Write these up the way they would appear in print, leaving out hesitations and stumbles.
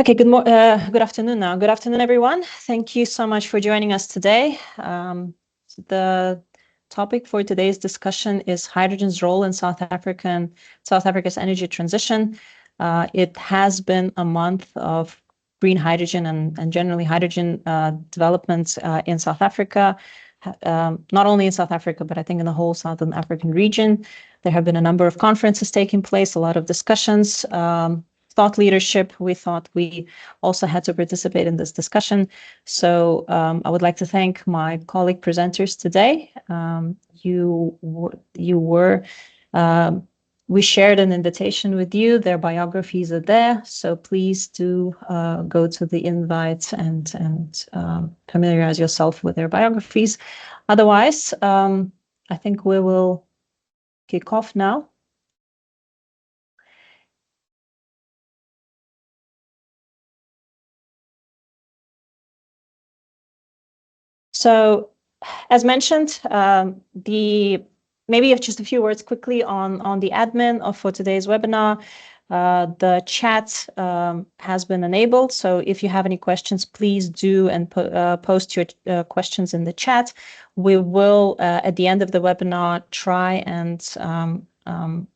Okay, good afternoon now. Good afternoon, everyone. Thank you so much for joining us today. The topic for today's discussion is hydrogen's role in South Africa's energy transition. It has been a month of green hydrogen and generally hydrogen developments in South Africa, not only in South Africa, but I think in the whole Southern African region. There have been a number of conferences taking place, a lot of discussions, thought leadership. We thought we also had to participate in this discussion. So I would like to thank my colleague presenters today. We shared an invitation with you. Their biographies are there. So please do go to the invite and familiarize yourself with their biographies. Otherwise, I think we will kick off now. So, as mentioned, maybe just a few words quickly on the admin for today's webinar. The chat has been enabled, so if you have any questions, please do and post your questions in the chat. We will, at the end of the webinar, try and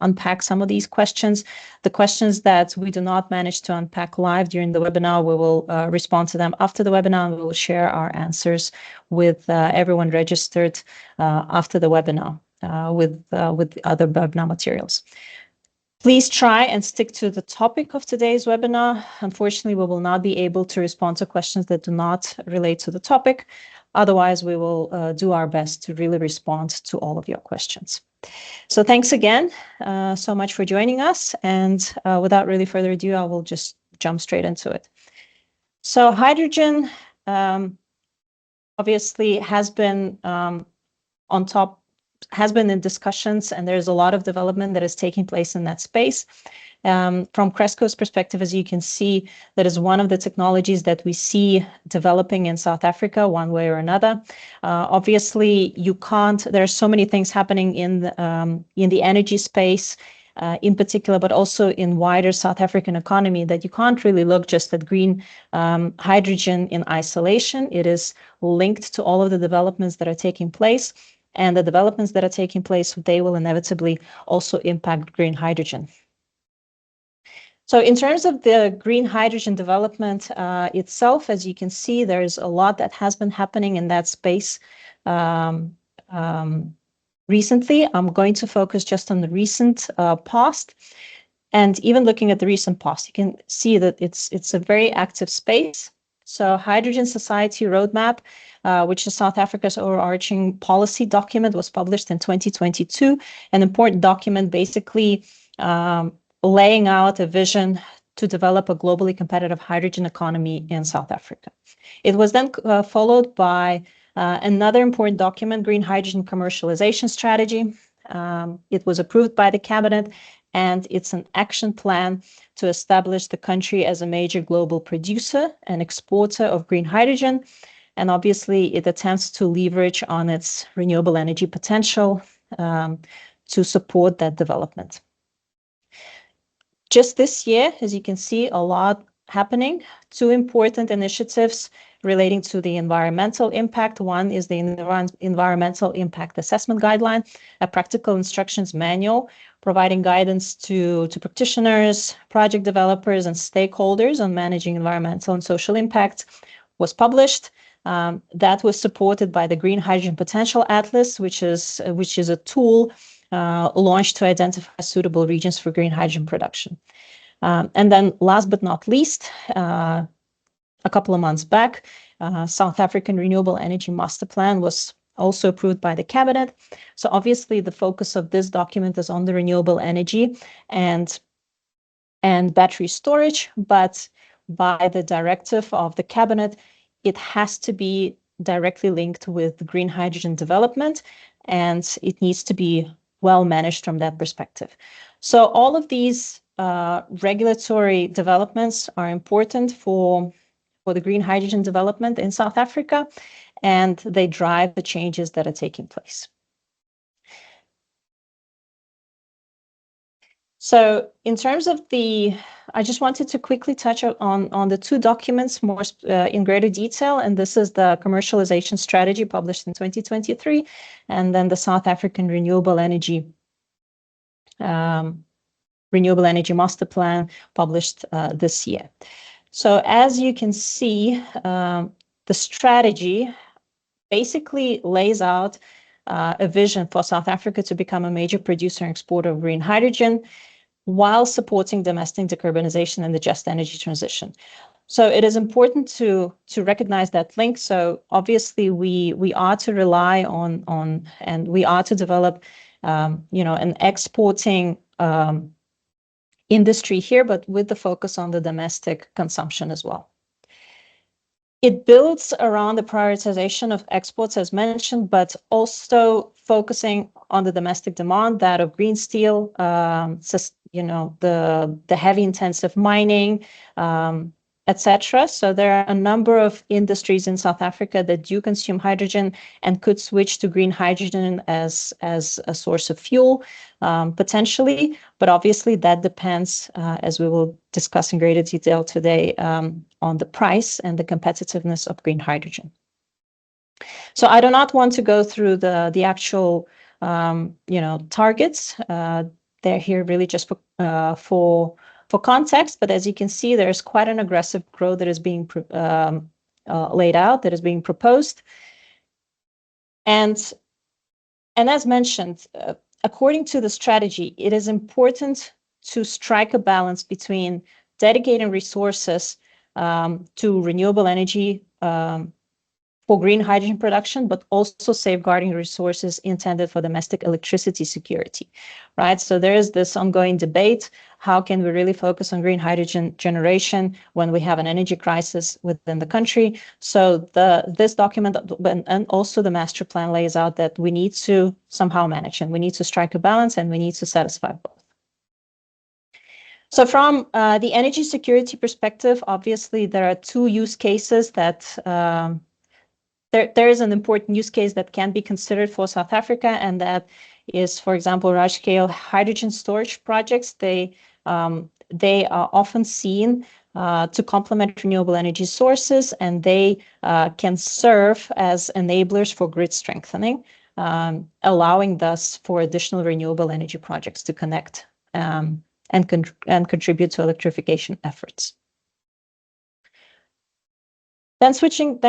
unpack some of these questions. The questions that we do not manage to unpack live during the webinar, we will respond to them after the webinar, and we will share our answers with everyone registered after the webinar with other webinar materials. Please try and stick to the topic of today's webinar. Unfortunately, we will not be able to respond to questions that do not relate to the topic. Otherwise, we will do our best to really respond to all of your questions. So thanks again so much for joining us. And without really further ado, I will just jump straight into it. So hydrogen obviously has been has been in discussions, and there's a lot of development that is taking place in that space. From Cresco's perspective, as you can see, that is one of the technologies that we see developing in South Africa one way or another. Obviously, there are so many things happening in the energy space in particular, but also in wider South African economy, that you can't really look just at green hydrogen in isolation. It is linked to all of the developments that are taking place. And the developments that are taking place, they will inevitably also impact green hydrogen. So in terms of the green hydrogen development itself, as you can see, there's a lot that has been happening in that space recently. I'm going to focus just on the recent past. And even looking at the recent past, you can see that it's a very active space. So Hydrogen Society Roadmap, which is South Africa's overarching policy document, was published in 2022. An important document basically laying out a vision to develop a globally competitive hydrogen economy in South Africa. It was then followed by another important document, Green Hydrogen Commercialization Strategy. It was approved by the cabinet, and it's an action plan to establish the country as a major global producer and exporter of green hydrogen. And obviously, it attempts to leverage on its renewable energy potential to support that development. Just this year, as you can see, a lot happening. Two important initiatives relating to the environmental impact. One is the Environmental Impact Assessment Guideline, a practical instructions manual providing guidance to practitioners, project developers, and stakeholders on managing environmental and social impact, was published. That was supported by the Green Hydrogen Potential Atlas, which is a tool launched to identify suitable regions for green hydrogen production. And then last but not least, a couple of months back, South African Renewable Energy Masterplan was also approved by the cabinet. So obviously the focus of this document is on the renewable energy and battery storage, but by the directive of the cabinet, it has to be directly linked with the green hydrogen development, and it needs to be well managed from that perspective. So all of these regulatory developments are important for the green hydrogen development in South Africa, and they drive the changes that are taking place. So in terms of I just wanted to quickly touch on the two documents more in greater detail. And this is the commercialization strategy published in 2023, and then the South African Renewable Energy Masterplan published this year. So as you can see, the strategy basically lays out a vision for South Africa to become a major producer and exporter of green hydrogen while supporting domestic decarbonization and the just energy transition. So it is important to recognize that link. So obviously we are to rely on and we are to develop an exporting industry here, but with the focus on the domestic consumption as well. It builds around the prioritization of exports, as mentioned, but also focusing on the domestic demand, that of green steel, the heavy intensive mining, etc. So there are a number of industries in South Africa that do consume hydrogen and could switch to green hydrogen as a source of fuel, potentially. But obviously that depends, as we will discuss in greater detail today, on the price and the competitiveness of green hydrogen. So I do not want to go through the actual targets. They're here really just for context, but as you can see, there's quite an aggressive growth that is being laid out, that is being proposed. And as mentioned, according to the strategy, it is important to strike a balance between dedicating resources to renewable energy for green hydrogen production, but also safeguarding resources intended for domestic electricity security, right? So there is this ongoing debate. How can we really focus on green hydrogen generation when we have an energy crisis within the country? So this document and also the master plan lays out that we need to somehow manage, and we need to strike a balance, and we need to satisfy both. So from the energy security perspective, obviously there are two use cases that there is an important use case that can be considered for South Africa, and that is, for example, large-scale hydrogen storage projects. They are often seen to complement renewable energy sources, and they can serve as enablers for grid strengthening, allowing thus for additional renewable energy projects to connect and contribute to electrification efforts. Then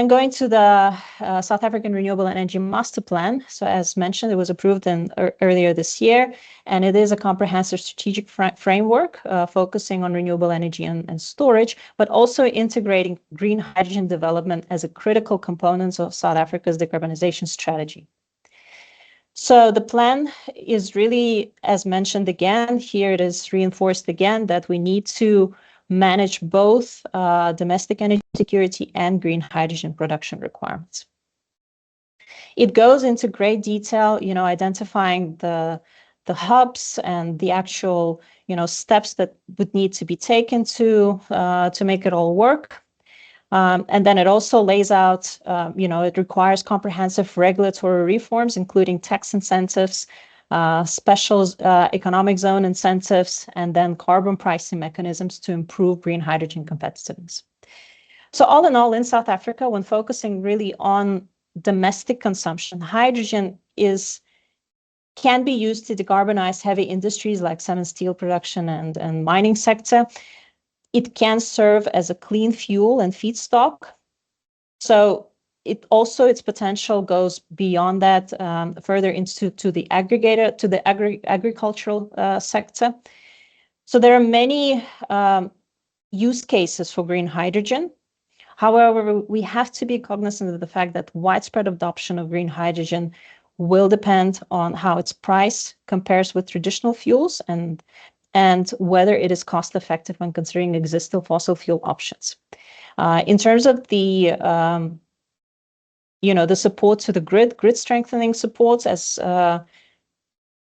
going to the South African Renewable Energy Masterplan. So as mentioned, it was approved earlier this year, and it is a comprehensive strategic framework focusing on renewable energy and storage, but also integrating green hydrogen development as a critical component of South Africa's decarbonization strategy. So the plan is really, as mentioned again, here it is reinforced again that we need to manage both domestic energy security and green hydrogen production requirements. It goes into great detail, identifying the hubs and the actual, steps that would need to be taken to make it all work. And then it also lays out, it requires comprehensive regulatory reforms, including tax incentives, special economic zone incentives, and then carbon pricing mechanisms to improve green hydrogen competitiveness. So all in all, in South Africa, when focusing really on domestic consumption, hydrogen can be used to decarbonize heavy industries like cement, steel production and mining sector. It can serve as a clean fuel and feedstock. So its potential goes beyond that, further into the agricultural sector. So there are many use cases for green hydrogen. However, we have to be cognizant of the fact that widespread adoption of green hydrogen will depend on how its price compares with traditional fuels and whether it is cost effective when considering existing fossil fuel options. In terms of the support to the grid strengthening supports, as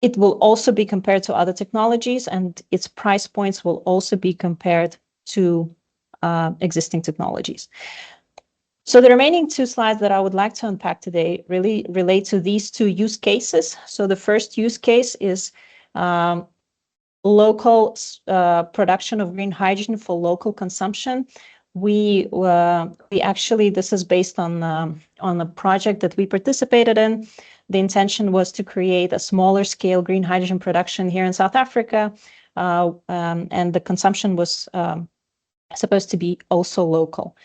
it will also be compared to other technologies, and its price points will also be compared to existing technologies. So the remaining two slides that I would like to unpack today really relate to these two use cases. So the first use case is local production of green hydrogen for local consumption. We actually, this is based on a project that we participated in. The intention was to create a smaller scale green hydrogen production here in South Africa, and the consumption was supposed to be also local.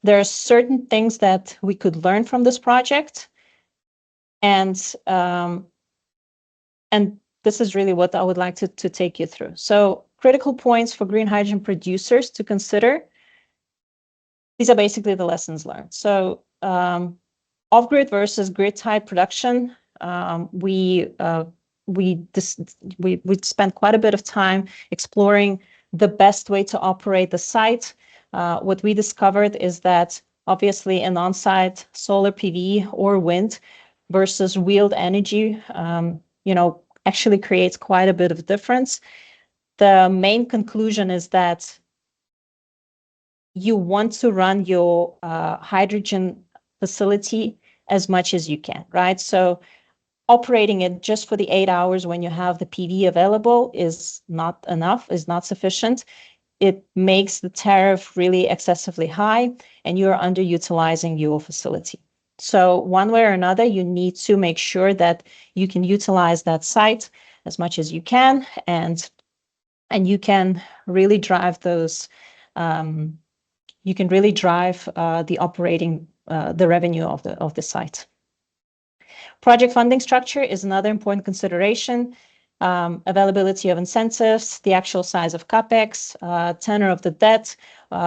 There are certain things that we could learn from this project, and this is really what I would like to take you through. So critical points for green hydrogen producers to consider. These are basically the lessons learned. So off-grid versus grid-tied production. We spent quite a bit of time exploring the best way to operate the site. What we discovered is that obviously an on-site solar PV or wind versus wheeled energy, actually creates quite a bit of difference. The main conclusion is that you want to run your hydrogen facility as much as you can, right? So operating it just for the 8 hours when you have the PV available is not enough, is not sufficient. It makes the tariff really excessively high, and you're underutilizing your facility. So one way or another, you need to make sure that you can utilize that site as much as you can, and you can really drive those. You can really drive the operating, the revenue of the site. Project funding structure is another important consideration. Availability of incentives, the actual size of capex, tenor of the debt.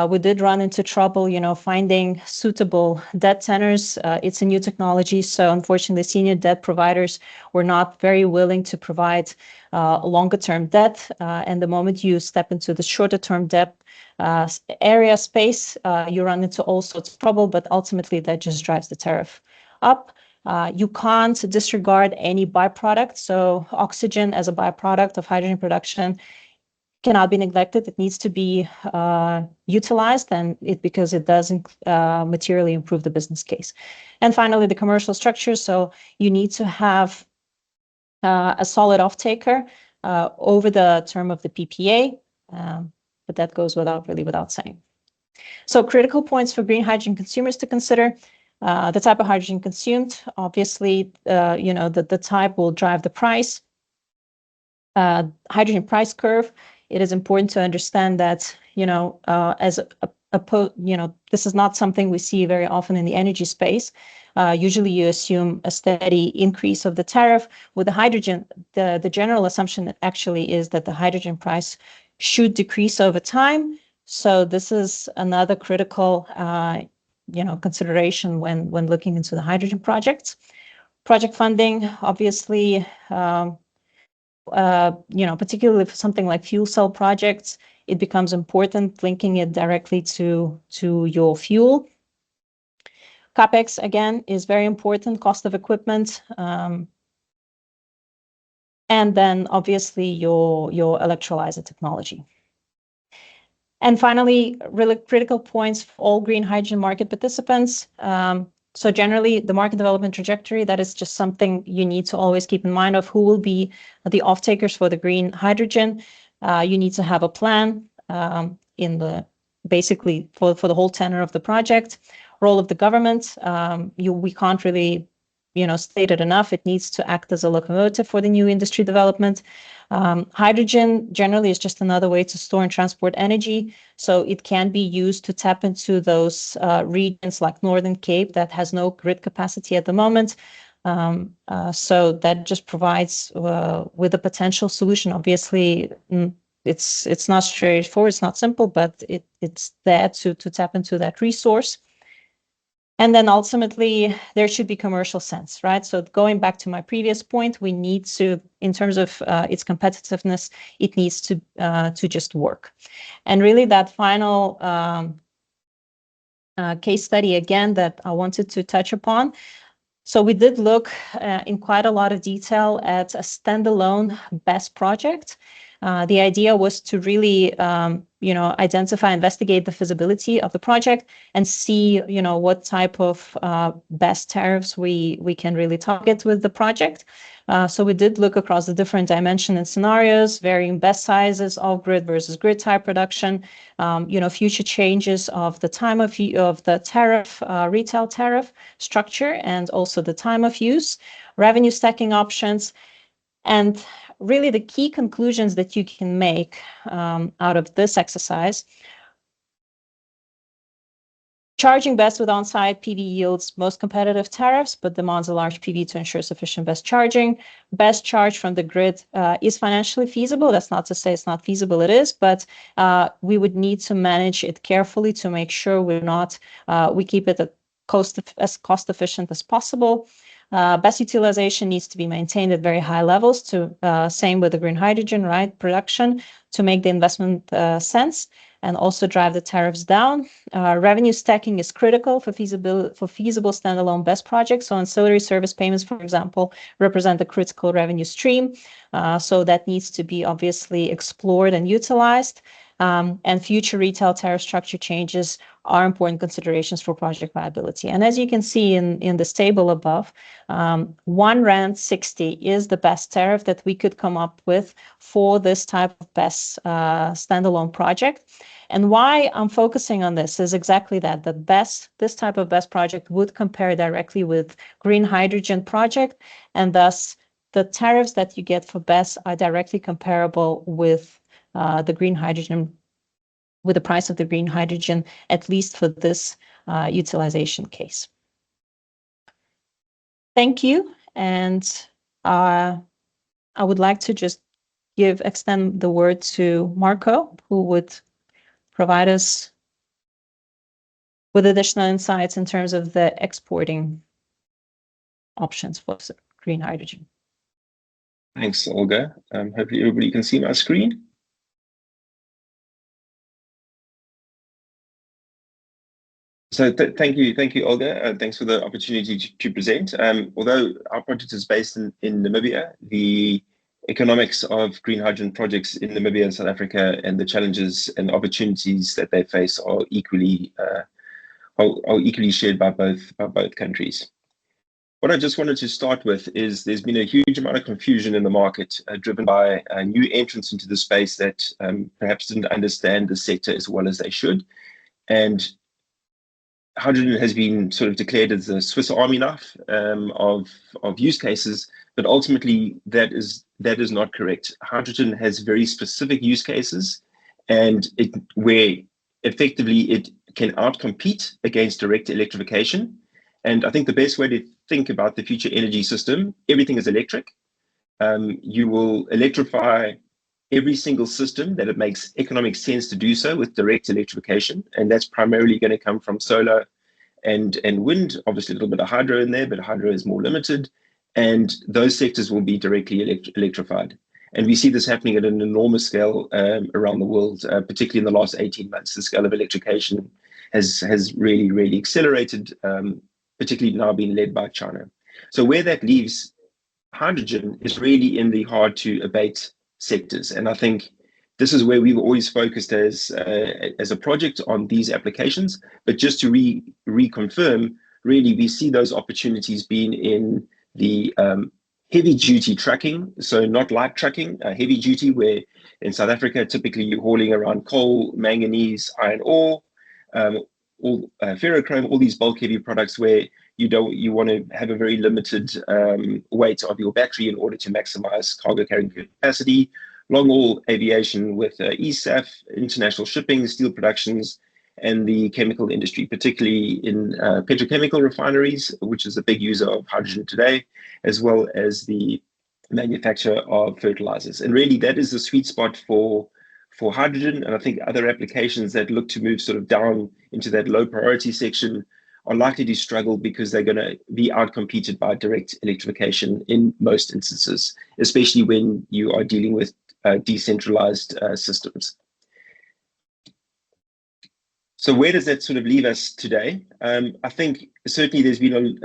We did run into trouble, finding suitable debt tenors. It's a new technology, so unfortunately, senior debt providers were not very willing to provide longer-term debt. And the moment you step into the shorter-term debt area space, you run into all sorts of trouble, but ultimately that just drives the tariff up. You can't disregard any byproduct. So oxygen as a byproduct of hydrogen production cannot be neglected. It needs to be utilized, because it doesn't materially improve the business case. And finally, the commercial structure. So you need to have a solid off-taker over the term of the PPA, but that goes without saying. So critical points for green hydrogen consumers to consider. The type of hydrogen consumed, obviously, the type will drive the price. Hydrogen price curve. It is important to understand that, as this is not something we see very often in the energy space. Usually you assume a steady increase of the tariff. With the hydrogen, the general assumption actually is that the hydrogen price should decrease over time. So this is another critical consideration when looking into the hydrogen projects. Project funding, obviously, particularly for something like fuel cell projects, it becomes important linking it directly to your fuel. CapEx, again, is very important, cost of equipment. And then obviously your electrolyzer technology. And finally, really critical points for all green hydrogen market participants. So generally, the market development trajectory, that is just something you need to always keep in mind of who will be the off-takers for the green hydrogen. You need to have a plan basically for the whole tenor of the project. Role of the government, we can't really state it enough. It needs to act as a locomotive for the new industry development. Hydrogen generally is just another way to store and transport energy. So it can be used to tap into those regions like Northern Cape that has no grid capacity at the moment. So that just provides with a potential solution. Obviously, it's not straightforward, it's not simple, but it's there to tap into that resource. And then ultimately, there should be commercial sense, right? So going back to my previous point, we need to, in terms of its competitiveness, it needs to just work. And really that final case study, again, that I wanted to touch upon. So we did look in quite a lot of detail at a standalone BESS project. The idea was to really, identify, investigate the feasibility of the project and see, what type of best tariffs we can really target with the project. So we did look across the different dimensions and scenarios, varying best sizes of grid versus grid type production, future changes of the time of the tariff, retail tariff structure, and also the time of use, revenue stacking options, and really the key conclusions that you can make out of this exercise. Charging best with on-site PV yields most competitive tariffs, but demands a large PV to ensure sufficient best charging. Best charge from the grid is financially feasible. That's not to say it's not feasible, it is, but we would need to manage it carefully to make sure we keep it as cost efficient as possible. Best utilization needs to be maintained at very high levels, same with the green hydrogen, right, production, to make the investment sense and also drive the tariffs down. Revenue stacking is critical for feasible standalone BESS projects. So ancillary service payments, for example, represent a critical revenue stream. So that needs to be obviously explored and utilized. And future retail tariff structure changes are important considerations for project viability. And as you can see in this table above, 1 Rand 60 is the best tariff that we could come up with for this type of BESS standalone project. And why I'm focusing on this is exactly that, this type of BESS project would compare directly with green hydrogen project, and thus the tariffs that you get for BESS are directly comparable with the green hydrogen, with the price of the green hydrogen, at least for this utilization case. Thank you. And I would like to just extend the word to Marco, who would provide us with additional insights in terms of the exporting options for green hydrogen. Thanks, Olga. Hopefully everybody can see my screen. So thank you, Olga. Thanks for the opportunity to present. Although our project is based in Namibia, the economics of green hydrogen projects in Namibia and South Africa and the challenges and opportunities that they face are equally shared by both countries. What I just wanted to start with is there's been a huge amount of confusion in the market driven by new entrants into the space that perhaps didn't understand the sector as well as they should. And hydrogen has been sort of declared as the Swiss Army knife of use cases, but ultimately that is not correct. Hydrogen has very specific use cases, and where effectively it can outcompete against direct electrification. And I think the best way to think about the future energy system, everything is electric. You will electrify every single system that it makes economic sense to do so with direct electrification. And that's primarily going to come from solar and wind, obviously a little bit of hydro in there, but hydro is more limited. And those sectors will be directly electrified. And we see this happening at an enormous scale around the world, particularly in the last 18 months. The scale of electrification has really, really accelerated, particularly now being led by China. So where that leaves hydrogen is really in the hard-to-abate sectors. And I think this is where we've always focused as a project on these applications. But just to reconfirm, really, we see those opportunities being in the heavy-duty trucking, so not light trucking, heavy-duty, where in South Africa, typically you're hauling around coal, manganese, iron ore, all ferrochrome, all these bulk heavy products where you want to have a very limited weight of your battery in order to maximize cargo carrying capacity. Long haul aviation with ESAF, international shipping, steel productions, and the chemical industry, particularly in petrochemical refineries, which is a big user of hydrogen today, as well as the manufacture of fertilizers. And really, that is the sweet spot for hydrogen. And I think other applications that look to move sort of down into that low priority section are likely to struggle because they're going to be outcompeted by direct electrification in most instances, especially when you are dealing with decentralized systems. So where does that sort of leave us today? I think certainly there's been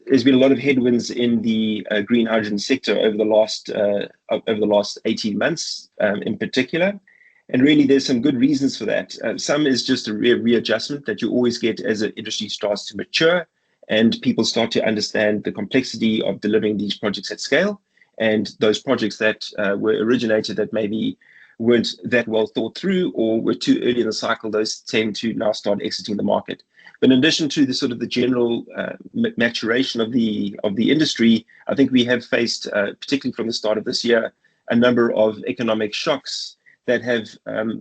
there's been a lot of headwinds in the green hydrogen sector over the last 18 months, in particular. And really, there's some good reasons for that. Some is just a readjustment that you always get as the industry starts to mature and people start to understand the complexity of delivering these projects at scale. And those projects that were originated that maybe weren't that well thought through or were too early in the cycle, those tend to now start exiting the market. But in addition to the sort of the general maturation of the industry, I think we have faced, particularly from the start of this year, a number of economic shocks that have,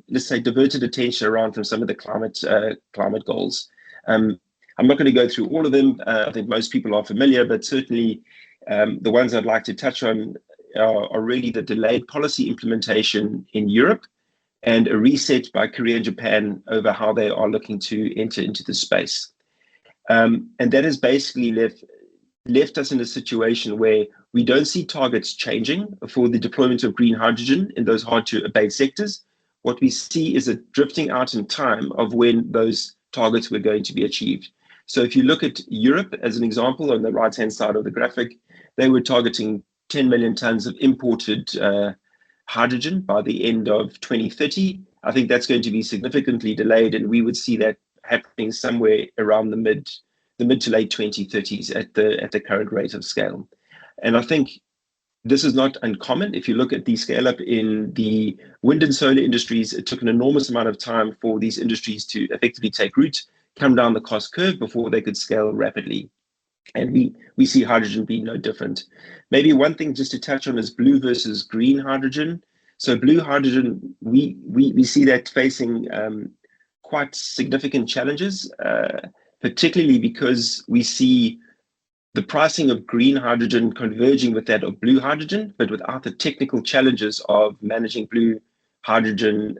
let's say, diverted attention around from some of the climate goals. I'm not going to go through all of them. I think most people are familiar, but certainly the ones I'd like to touch on are really the delayed policy implementation in Europe and a reset by Korea and Japan over how they are looking to enter into the space. And that has basically left us in a situation where we don't see targets changing for the deployment of green hydrogen in those hard-to-abate sectors. What we see is a drifting out in time of when those targets were going to be achieved. So if you look at Europe as an example on the right-hand side of the graphic, they were targeting 10 million tons of imported hydrogen by the end of 2030. I think that's going to be significantly delayed, and we would see that happening somewhere around the mid to late 2030s at the current rate of scale. And I think this is not uncommon. If you look at the scale up in the wind and solar industries, it took an enormous amount of time for these industries to effectively take root, come down the cost curve before they could scale rapidly. And we see hydrogen being no different. Maybe one thing just to touch on is blue versus green hydrogen. So blue hydrogen, we see that facing quite significant challenges, particularly because we see the pricing of green hydrogen converging with that of blue hydrogen, but without the technical challenges of managing blue hydrogen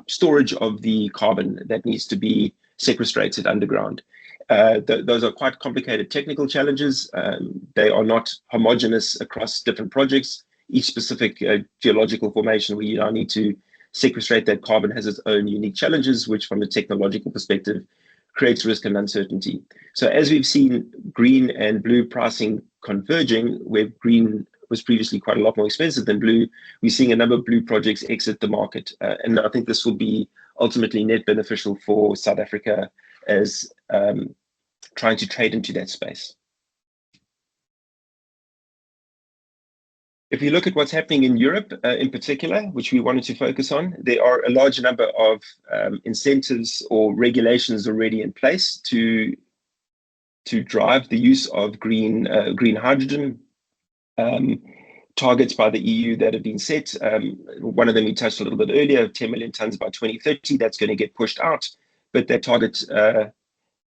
storage of the carbon that needs to be sequestrated underground. Those are quite complicated technical challenges. They are not homogeneous across different projects. Each specific geological formation where you now need to sequestrate that carbon has its own unique challenges, which from a technological perspective creates risk and uncertainty. So as we've seen green and blue pricing converging, where green was previously quite a lot more expensive than blue, we're seeing a number of blue projects exit the market. And I think this will be ultimately net beneficial for South Africa as trying to trade into that space. If you look at what's happening in Europe in particular, which we wanted to focus on, there are a large number of incentives or regulations already in place to drive the use of green hydrogen. Targets by the EU that have been set. One of them we touched a little bit earlier, 10 million tons by 2030. That's going to get pushed out, but that target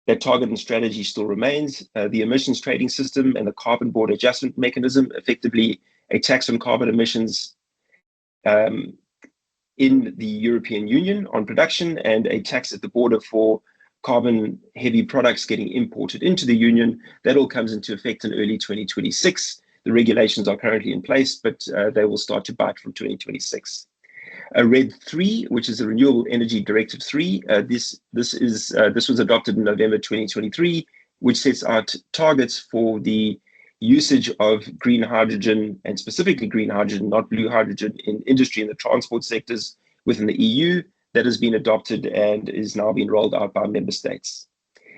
and strategy still remains. The emissions trading system and the carbon border adjustment mechanism, effectively a tax on carbon emissions in the European Union on production and a tax at the border for carbon heavy products getting imported into the Union. That all comes into effect in early 2026. The regulations are currently in place, but they will start to bite from 2026. RED 3, which is the Renewable Energy Directive 3, this was adopted in November 2023, which sets out targets for the usage of green hydrogen, and specifically green hydrogen, not blue hydrogen, in industry and the transport sectors within the EU. That has been adopted and is now being rolled out by member states.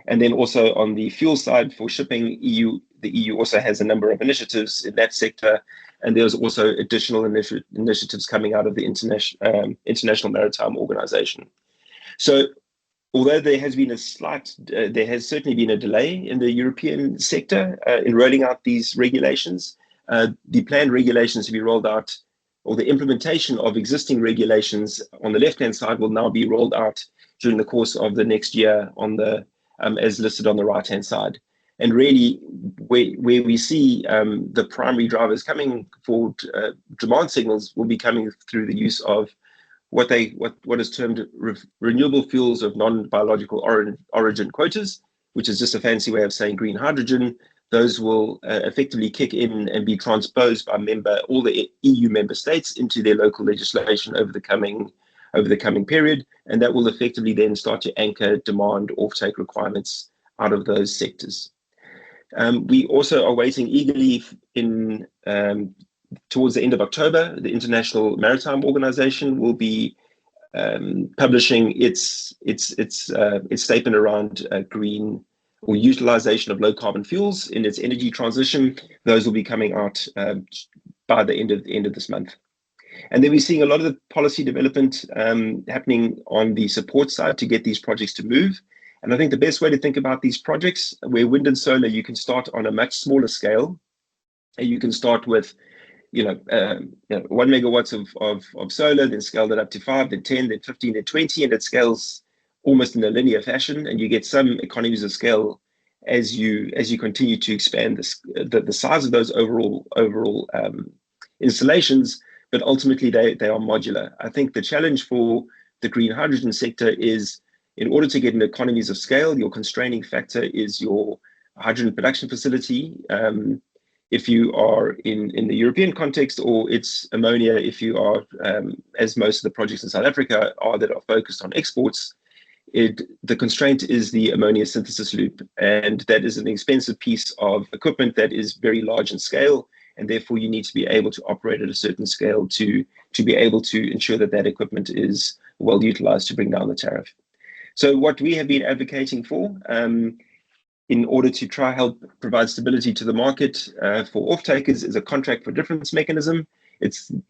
And then also on the fuel side for shipping, the EU also has a number of initiatives in that sector, and there's also additional initiatives coming out of the International Maritime Organization. So although there has been there has certainly been a delay in the European sector in rolling out these regulations. The planned regulations to be rolled out, or the implementation of existing regulations on the left-hand side, will now be rolled out during the course of the next year on the as listed on the right-hand side. And really, where we see the primary drivers coming for demand signals will be coming through the use of what is termed renewable fuels of non-biological origin quotas, which is just a fancy way of saying green hydrogen. Those will effectively kick in and be transposed by all the EU member states into their local legislation over the coming period, and that will effectively then start to anchor demand offtake requirements out of those sectors. We also are waiting eagerly in towards the end of October. The International Maritime Organization will be publishing its statement around green or utilization of low carbon fuels in its energy transition. Those will be coming out by the end of this month. And then we're seeing a lot of the policy development happening on the support side to get these projects to move. And I think the best way to think about these projects, where wind and solar, you can start on a much smaller scale. And you can start with 1 megawatts of solar, then scale it up to 5, then 10, then 15, then 20, and it scales almost in a linear fashion. And you get some economies of scale as you continue to expand the size of those overall installations. But ultimately, they are modular. I think the challenge for the green hydrogen sector is, in order to get an economies of scale, your constraining factor is your hydrogen production facility. If you are in the European context, or it's ammonia if you are, as most of the projects in South Africa are that are focused on exports, the constraint is the ammonia synthesis loop. And that is an expensive piece of equipment that is very large in scale. And therefore, you need to be able to operate at a certain scale to be able to ensure that that equipment is well utilized to bring down the tariff. So what we have been advocating for, in order to try help provide stability to the market for off-takers, is a contract for difference mechanism.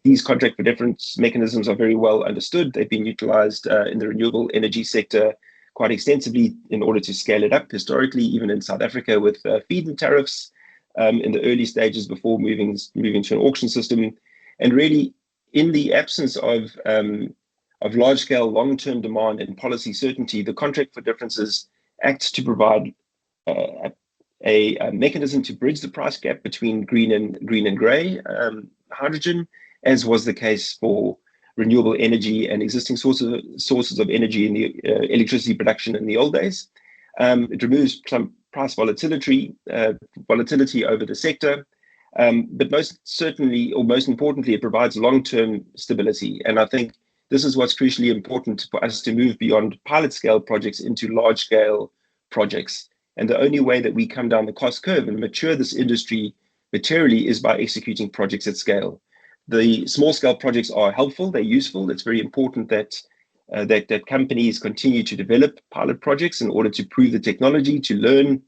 These contract for difference mechanisms are very well understood. They've been utilized in the renewable energy sector quite extensively in order to scale it up historically, even in South Africa with feed-in tariffs in the early stages before moving to an auction system. And really, in the absence of large-scale long-term demand and policy certainty, the contract for differences acts to provide a mechanism to bridge the price gap between green and grey hydrogen, as was the case for renewable energy and existing sources of energy in the electricity production in the old days. It removes some price volatility over the sector, but most certainly, or most importantly, it provides long-term stability. And I think this is what's crucially important for us to move beyond pilot-scale projects into large-scale projects. And the only way that we come down the cost curve and mature this industry materially is by executing projects at scale. The small-scale projects are helpful; they're useful. It's very important that that companies continue to develop pilot projects in order to prove the technology, to learn,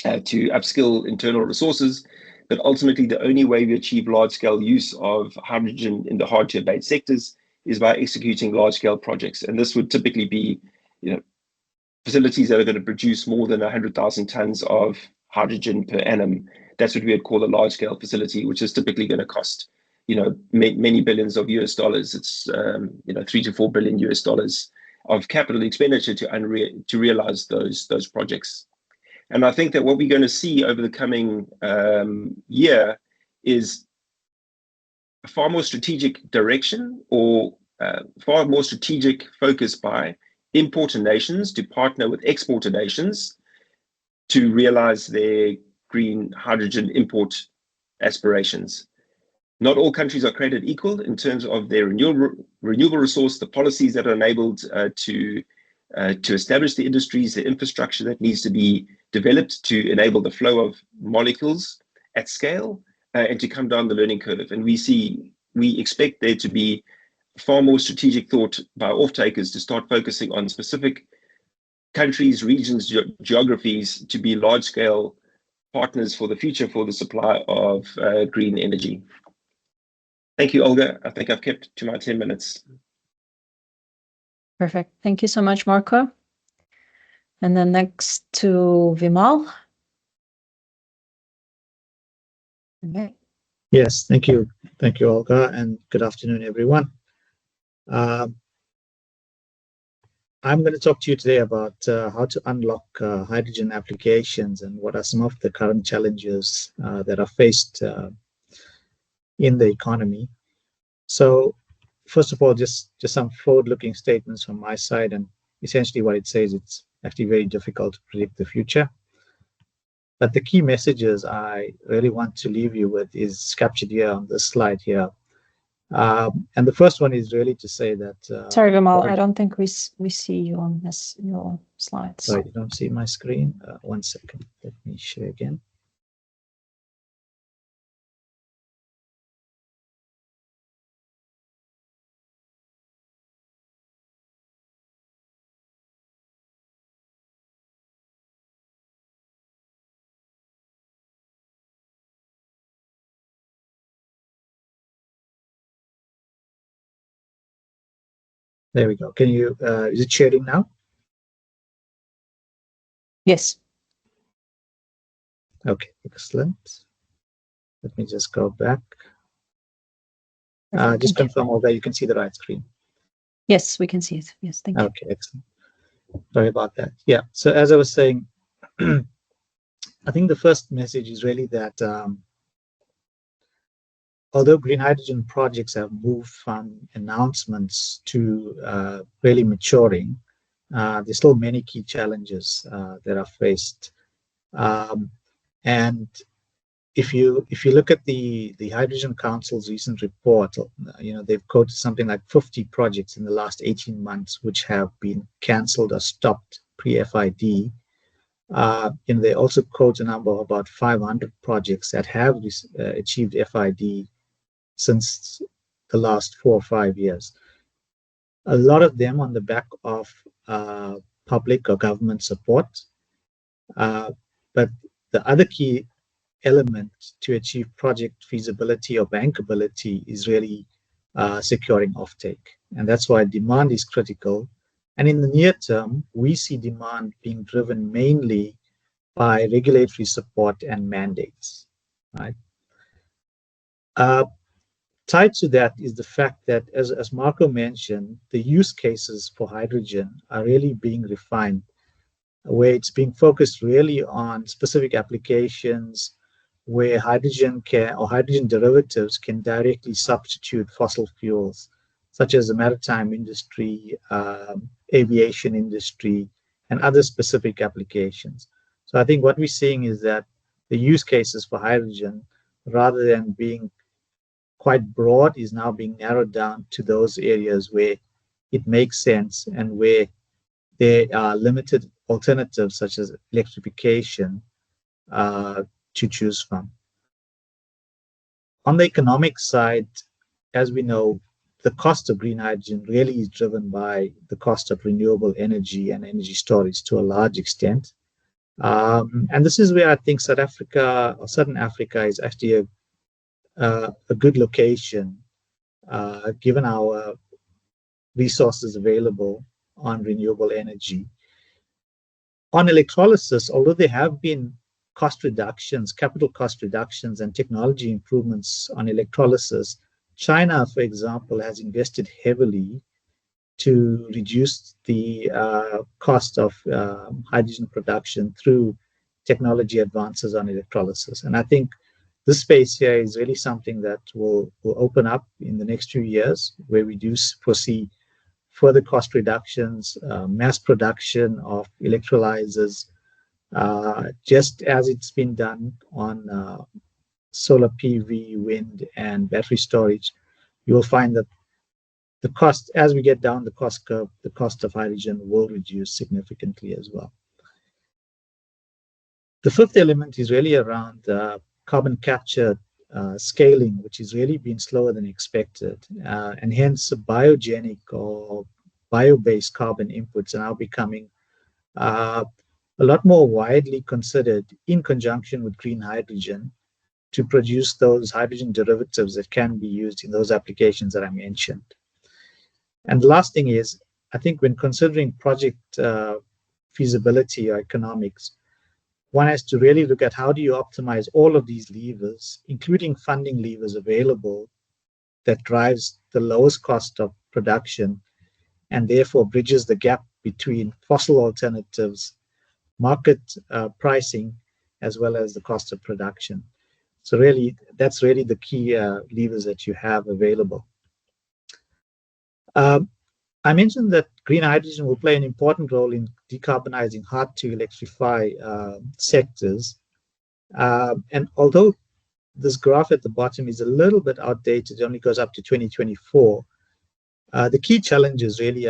to upskill internal resources. But ultimately, the only way we achieve large-scale use of hydrogen in the hard-to-abate sectors is by executing large-scale projects. And this would typically be, facilities that are going to produce more than 100,000 tons of hydrogen per annum. That's what we would call a large-scale facility, which is typically going to cost, many billions of US dollars. It's, 3 to 4 billion US dollars of capital expenditure to realize those projects. And I think that what we're going to see over the coming year is a far more strategic direction, or far more strategic focus by importer nations to partner with exporter nations to realize their green hydrogen import aspirations. Not all countries are created equal in terms of their renewable resource, the policies that are enabled to establish the industries, the infrastructure that needs to be developed to enable the flow of molecules at scale, and to come down the learning curve. And we expect there to be far more strategic thought by off-takers to start focusing on specific countries, regions, geographies to be large-scale partners for the future for the supply of green energy. Thank you, Olga. I think I've kept to my 10 minutes. Perfect. Thank you so much, Marco. And then next to Vimal. Okay. Yes, thank you. Thank you, Olga, and good afternoon, everyone. I'm going to talk to you today about how to unlock hydrogen applications and what are some of the current challenges that are faced in the economy. So first of all, just some forward-looking statements from my side, and essentially what it says, it's actually very difficult to predict the future. But the key messages I really want to leave you with is captured here on this slide here. And the first one is really to say that... Sorry, Vimal, I don't think we see you on your slides. Sorry, you don't see my screen? 1 second, let me share again. There we go. Can you, is it sharing now? Yes. Okay, excellent. Let me just go back. Perfect, Just thank you. confirm all that you can see the right screen. Yes, we can see it. Yes, thank you. Okay, excellent. Sorry about that. Yeah, so as I was saying, I think the first message is really that although green hydrogen projects have moved from announcements to really maturing, there's still many key challenges that are faced. And if you look at the Hydrogen Council's recent report, they've quoted something like 50 projects in the last 18 months which have been cancelled or stopped pre-FID. They also quote a number of about 500 projects that have achieved FID since the last 4 or 5 years. A lot of them on the back of public or government support. But the other key element to achieve project feasibility or bankability is really securing offtake. And that's why demand is critical. And in the near term, we see demand being driven mainly by regulatory support and mandates, right? Tied to that is the fact that, as Marco mentioned, the use cases for hydrogen are really being refined, where it's being focused really on specific applications where hydrogen or hydrogen derivatives can directly substitute fossil fuels, such as the maritime industry, aviation industry, and other specific applications. So I think what we're seeing is that the use cases for hydrogen, rather than being quite broad, is now being narrowed down to those areas where it makes sense and where there are limited alternatives such as electrification to choose from. On the economic side, as we know, the cost of green hydrogen really is driven by the cost of renewable energy and energy storage to a large extent. And this is where I think South Africa or Southern Africa is actually a good location, given our resources available on renewable energy. On electrolysis, although there have been cost reductions, capital cost reductions, and technology improvements on electrolysis, China, for example, has invested heavily to reduce the cost of hydrogen production through technology advances on electrolysis. And I think this space here is really something that will open up in the next few years, where we do foresee further cost reductions, mass production of electrolyzers, just as it's been done on solar PV, wind, and battery storage. You will find that the cost, as we get down the cost curve, the cost of hydrogen will reduce significantly as well. The fifth element is really around carbon capture scaling, which has really been slower than expected, and hence biogenic or bio-based carbon inputs are now becoming a lot more widely considered in conjunction with green hydrogen to produce those hydrogen derivatives that can be used in those applications that I mentioned. And the last thing is, I think when considering project feasibility or economics, one has to really look at how do you optimize all of these levers, including funding levers available that drives the lowest cost of production and therefore bridges the gap between fossil alternatives, market pricing, as well as the cost of production. So really, that's really the key levers that you have available. I mentioned that green hydrogen will play an important role in decarbonizing hard-to-electrify sectors. And although this graph at the bottom is a little bit outdated, it only goes up to 2024, the key challenges really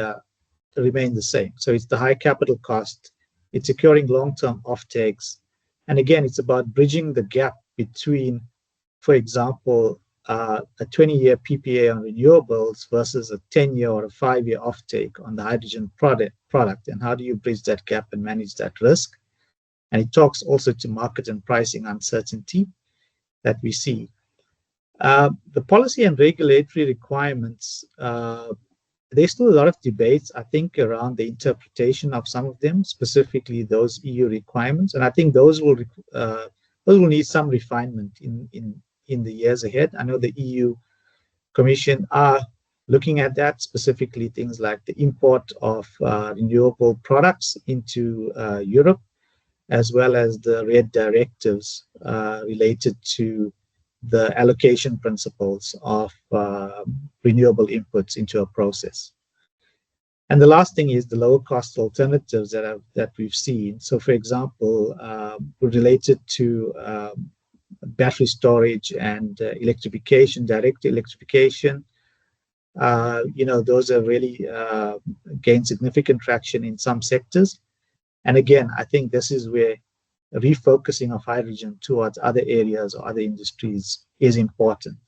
remain the same. So it's the high capital cost, it's securing long-term offtakes, and again, it's about bridging the gap between, for example, a 20-year PPA on renewables versus a 10-year or a 5-year offtake on the hydrogen product, and how do you bridge that gap and manage that risk? And it talks also to market and pricing uncertainty that we see. The policy and regulatory requirements there's still a lot of debates, I think, around the interpretation of some of them, specifically those EU requirements, and I think those will need some refinement in the years ahead. I know the EU Commission are looking at that, specifically things like the import of renewable products into Europe, as well as the RED directives related to the allocation principles of renewable inputs into a process. And the last thing is the lower cost alternatives that we've seen. So, for example, related to battery storage and electrification, direct electrification, those have really gained significant traction in some sectors. And again, I think this is where refocusing of hydrogen towards other areas or other industries is important.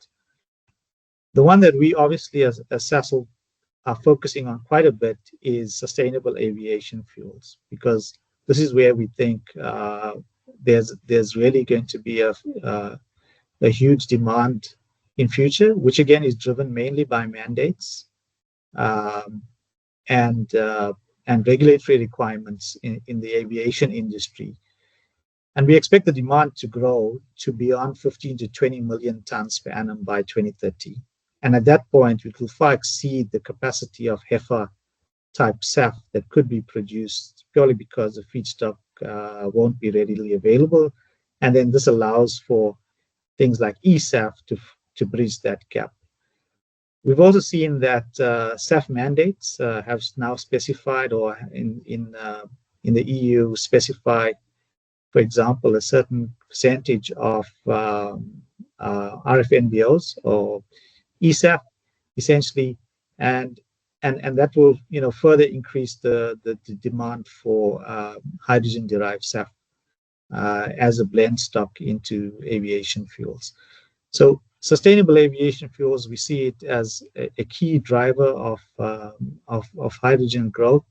The one that we obviously as SASL are focusing on quite a bit is sustainable aviation fuels, because this is where we think there's really going to be a huge demand in future, which again is driven mainly by mandates and regulatory requirements in the aviation industry. And we expect the demand to grow to beyond 15 to 20 million tons per annum by 2030. And at that point, it will far exceed the capacity of HEFA type SAF that could be produced purely because the feedstock won't be readily available. And then this allows for things like eSAF to bridge that gap. We've also seen that SAF mandates have now specified, or in the EU specify, for example, a certain percentage of RFNBOs or eSAF, essentially, and that will further increase the demand for hydrogen-derived SAF as a blend stock into aviation fuels. So sustainable aviation fuels, we see it as a key driver of hydrogen growth.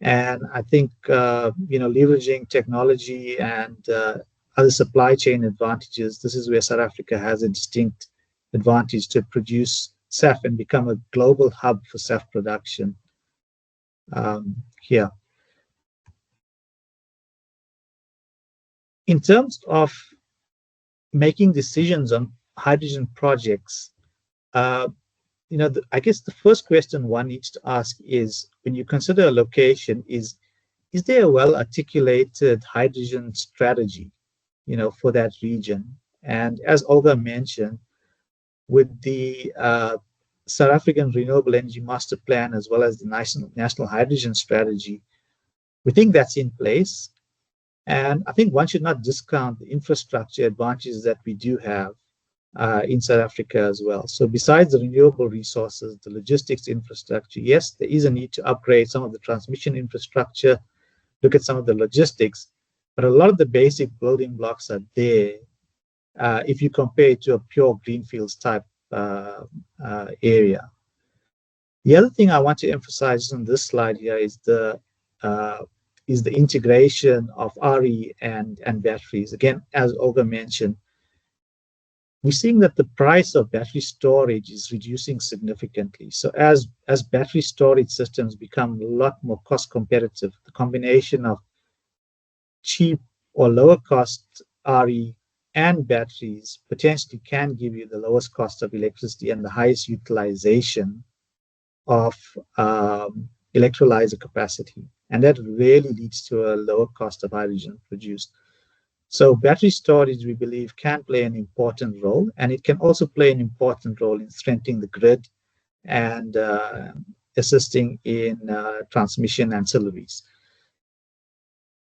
And I think leveraging technology and other supply chain advantages, this is where South Africa has a distinct advantage to produce SAF and become a global hub for SAF production here. In terms of making decisions on hydrogen projects, I guess the first question one needs to ask is, when you consider a location, is there a well-articulated hydrogen strategy, for that region? And as Olga mentioned, with the South African Renewable Energy Masterplan, as well as the National Hydrogen Strategy, we think that's in place. And I think one should not discount the infrastructure advantages that we do have in South Africa as well. So besides the renewable resources, the logistics infrastructure, yes, there is a need to upgrade some of the transmission infrastructure, look at some of the logistics, but a lot of the basic building blocks are there if you compare it to a pure greenfields type area. The other thing I want to emphasize on this slide here is the integration of RE and batteries. Again, as Olga mentioned, we're seeing that the price of battery storage is reducing significantly. So as battery storage systems become a lot more cost competitive, the combination of cheap or lower cost RE and batteries potentially can give you the lowest cost of electricity and the highest utilization of electrolyzer capacity. And that really leads to a lower cost of hydrogen produced. So battery storage, we believe, can play an important role, and it can also play an important role in strengthening the grid and assisting in transmission ancillaries.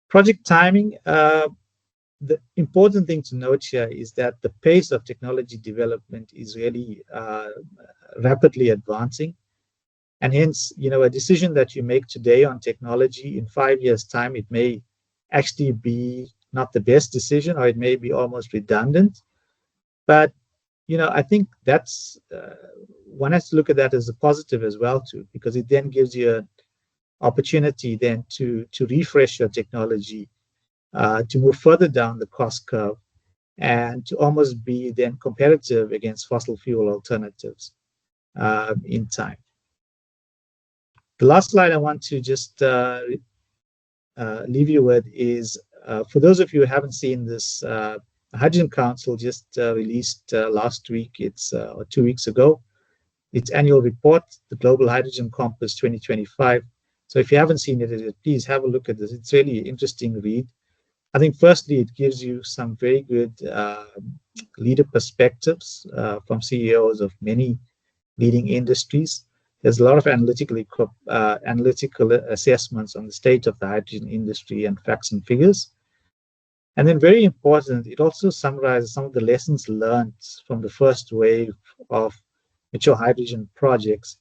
Project timing, the important thing to note here is that the pace of technology development is really rapidly advancing. And hence, a decision that you make today on technology, in 5 years' time, it may actually be not the best decision, or it may be almost redundant. But, I think that's, one has to look at that as a positive as well, too, because it then gives you an opportunity then to refresh your technology, to move further down the cost curve, and to almost be then competitive against fossil fuel alternatives in time. The last slide I want to just leave you with is, for those of you who haven't seen this, Hydrogen Council just released last week, or 2 weeks ago, its annual report, the Global Hydrogen Compass 2025. So if you haven't seen it, please have a look at this. It's really an interesting read. I think firstly, it gives you some very good leader perspectives from CEOs of many leading industries. There's a lot of analytical assessments on the state of the hydrogen industry and facts and figures. And then very important, it also summarizes some of the lessons learned from the first wave of mature hydrogen projects.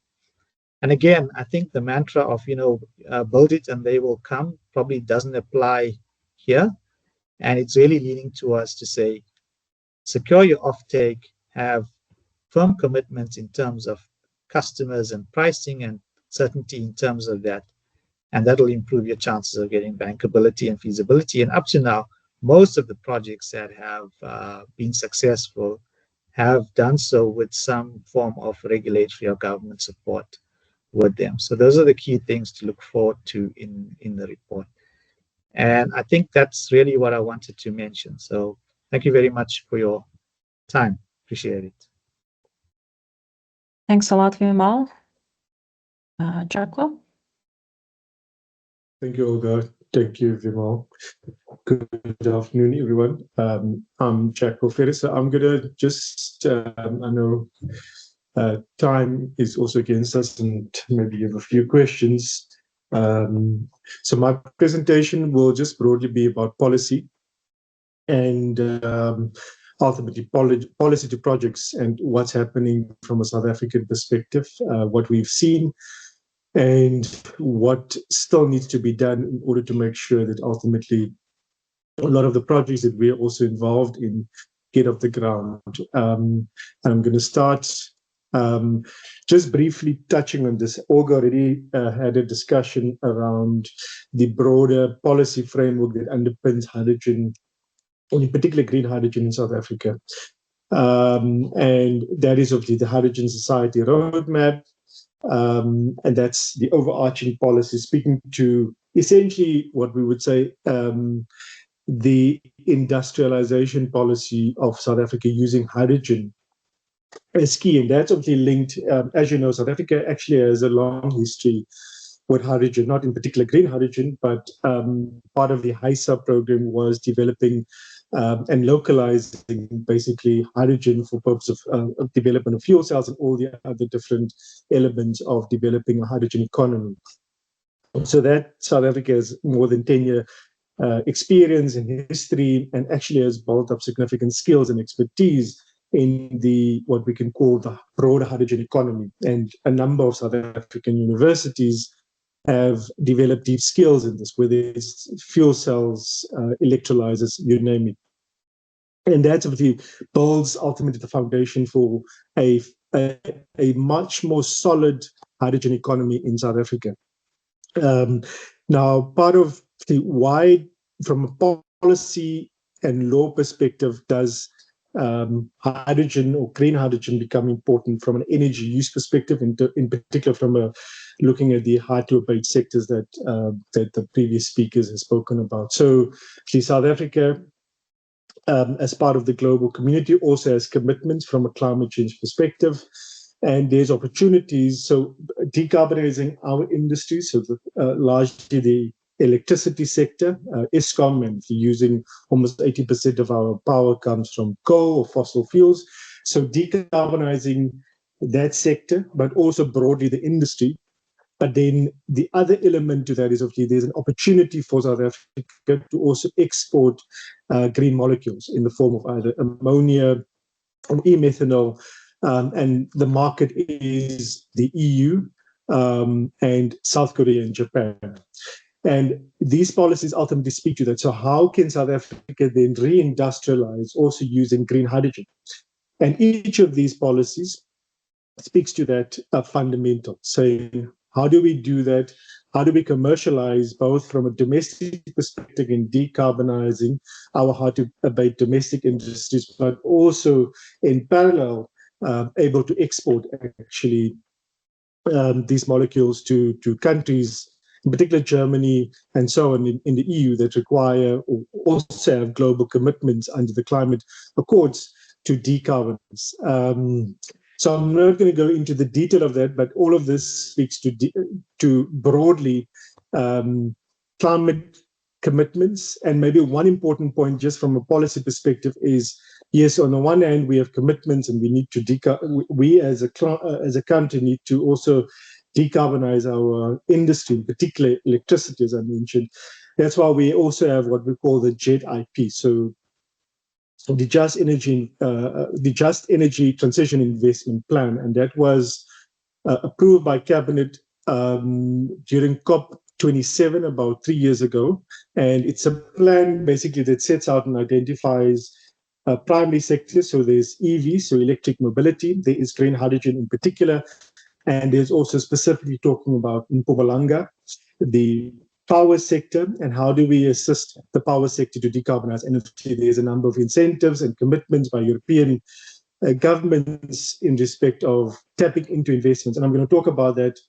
And again, I think the mantra of, build it and they will come probably doesn't apply here. And it's really leaning to us to say, secure your offtake, have firm commitments in terms of customers and pricing and certainty in terms of that. And that'll improve your chances of getting bankability and feasibility. And up to now, most of the projects that have been successful have done so with some form of regulatory or government support with them. So those are the key things to look forward to in the report. And I think that's really what I wanted to mention. So thank you very much for your time. Appreciate it. Thanks a lot, Vimal. Jacko? Thank you, Olga. Thank you, Vimal. Good afternoon, everyone. I'm Jacko Ferris. So I'm going to just, I know time is also against us and maybe you have a few questions. So my presentation will just broadly be about policy and ultimately policy to projects and what's happening from a South African perspective, what we've seen, and what still needs to be done in order to make sure that ultimately a lot of the projects that we're also involved in get off the ground. And I'm going to start just briefly touching on this. Olga already had a discussion around the broader policy framework that underpins hydrogen, and in particular green hydrogen in South Africa. And that is obviously the Hydrogen Society Roadmap. And that's the overarching policy, speaking to essentially what we would say the industrialization policy of South Africa using hydrogen as key. And that's obviously linked, as you know, South Africa actually has a long history with hydrogen, not in particular green hydrogen, but part of the HISA program was developing and localizing basically hydrogen for purpose of development of fuel cells and all the other different elements of developing a hydrogen economy. So that South Africa has more than 10-year experience and history, and actually has built up significant skills and expertise in the what we can call the broader hydrogen economy. And a number of South African universities have developed deep skills in this, whether it's fuel cells, electrolyzers, you name it. And that obviously builds ultimately the foundation for a much more solid hydrogen economy in South Africa. Now, part of the why, from a policy and law perspective, does hydrogen or green hydrogen become important from an energy use perspective, in particular from looking at the hard-to-abate sectors that the previous speakers have spoken about. So South Africa, as part of the global community, also has commitments from a climate change perspective, and there's opportunities. So decarbonizing our industry, so largely the electricity sector, Eskom, and using almost 80% of our power comes from coal or fossil fuels. So decarbonizing that sector, but also broadly the industry. But then the other element to that is obviously there's an opportunity for South Africa to also export green molecules in the form of either ammonia or e-methanol. And the market is the EU and South Korea and Japan. And these policies ultimately speak to that. So how can South Africa then reindustrialize also using green hydrogen? And each of these policies speaks to that fundamental, saying, how do we do that? How do we commercialize both from a domestic perspective in decarbonizing our hard-to-abate domestic industries, but also in parallel able to export actually these molecules to countries, in particular Germany and so on in the EU, that require or also have global commitments under the climate accords to decarbonize. So I'm not going to go into the detail of that, but all of this speaks to broadly climate commitments. And maybe one important point just from a policy perspective is, yes, on the one hand, we have commitments and we need to we as a country need to also decarbonize our industry, in particular electricity, as I mentioned. That's why we also have what we call the JET IP. So the Just Energy Transition Investment Plan, and that was approved by Cabinet during COP27 about 3 years ago. And it's a plan basically that sets out and identifies primary sectors. So there's EV, so electric mobility, there is green hydrogen in particular, and there's also specifically talking about in Mpumalanga, the power sector, and how do we assist the power sector to decarbonize. And there's a number of incentives and commitments by European governments in respect of tapping into investments. And I'm going to talk about that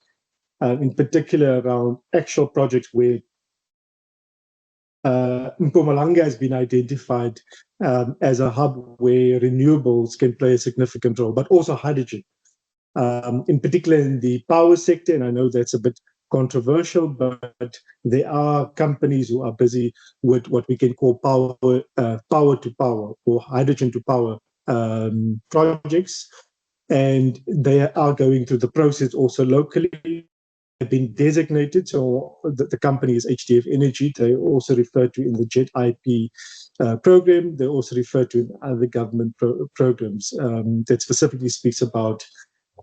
in particular around actual projects where Mpumalanga has been identified as a hub where renewables can play a significant role, but also hydrogen. In particular in the power sector, and I know that's a bit controversial, but there are companies who are busy with what we can call power to power or hydrogen to power projects, and they are going through the process also locally. Have been designated, so the company is HDF Energy. They also referred to in the JET IP program. They also refer to in other government programs that specifically speaks about